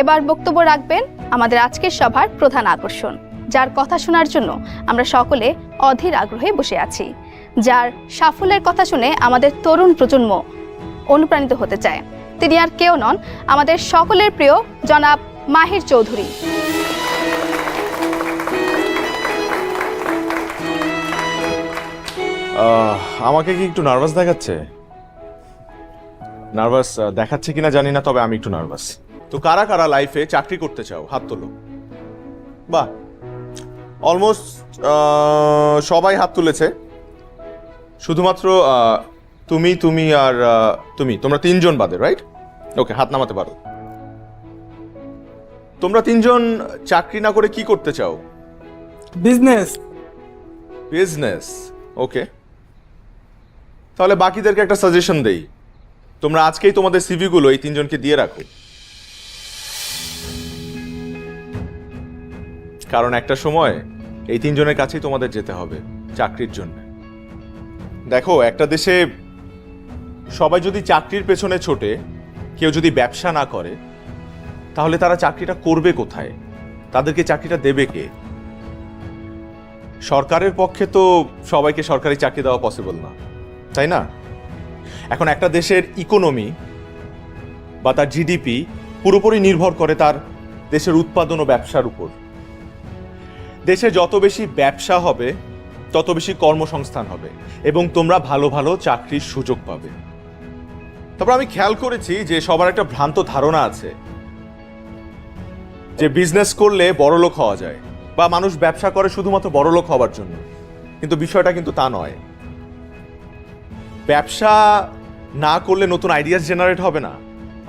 এবার বক্তব্য রাখবেন আমাদের আজকের সভার প্রধান আকর্ষণ, যার কথা শোনার জন্য আমরা সকলে অধীর আগ্রহে বসে আছি, যার সাফল্যের কথা শুনে আমাদের তরুণ প্রজন্ম অনুপ্রাণিত হতে চায়। তিনি আর কেউ নন, আমাদের সকলের প্রিয় জনাব মাহির চৌধুরী। আমাকে কি একটু নার্ভাস দেখাচ্ছে? নার্ভাস দেখাচ্ছে কিনা জানি না, তবে আমি একটু নার্ভাস। তো কারা কারা লাইফে চাকরি করতে চাও হাত তোলো। বাহ, অলমোস্ট সবাই হাত তুলেছে। শুধুমাত্র তুমি আর তোমরা তিনজন বাদে, রাইট? ওকে, হাত নামাতে পারো। তোমরা তিনজন চাকরি না করে কি করতে চাও? বিজনেস। বিজনেস, ওকে। তাহলে বাকিদেরকে একটা সাজেশন দেই, তোমরা আজকেই তোমাদের সিভি গুলো এই তিনজনকে দিয়ে রাখো, কারণ একটা সময় এই তিনজনের কাছেই তোমাদের যেতে হবে চাকরির জন্য। দেখো, একটা দেশে সবাই যদি চাকরির পেছনে ছোটে, কেউ যদি ব্যবসা না করে, তাহলে তারা চাকরিটা করবে কোথায়? তাদেরকে চাকরিটা দেবে কে? সরকারের পক্ষে তো সবাইকে সরকারি চাকরি দেওয়া পসিবল না, তাই না? এখন একটা দেশের ইকোনমি বা তার জিডিপি পুরোপুরি নির্ভর করে তার দেশের উৎপাদন ও ব্যবসার উপর। দেশে যত বেশি ব্যবসা হবে, তত বেশি কর্মসংস্থান হবে এবং তোমরা ভালো ভালো চাকরির সুযোগ পাবে। তারপর আমি খেয়াল করেছি যে সবার একটা ভ্রান্ত ধারণা আছে যে বিজনেস করলে বড়লোক হওয়া যায়, বা মানুষ ব্যবসা করে শুধুমাত্র বড়লোক হওয়ার জন্য। কিন্তু বিষয়টা কিন্তু তা নয়। ব্যবসা না করলে নতুন আইডিয়াস জেনারেট হবে না,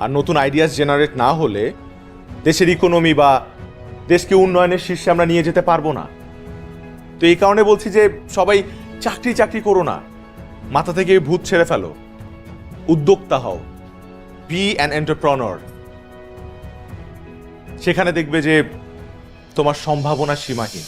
আর নতুন আইডিয়াস জেনারেট না হলে দেশের ইকোনমি বা দেশকে উন্নয়নের শীর্ষে আমরা নিয়ে যেতে পারবো না। তো এই কারণে বলছি যে সবাই চাকরি চাকরি করো না, মাথা থেকে ভূত ছেড়ে ফেলো, উদ্যোক্তা হও, বি অ্যান এন্টারপ্রেনার। সেখানে দেখবে যে তোমার সম্ভাবনা সীমাহীন।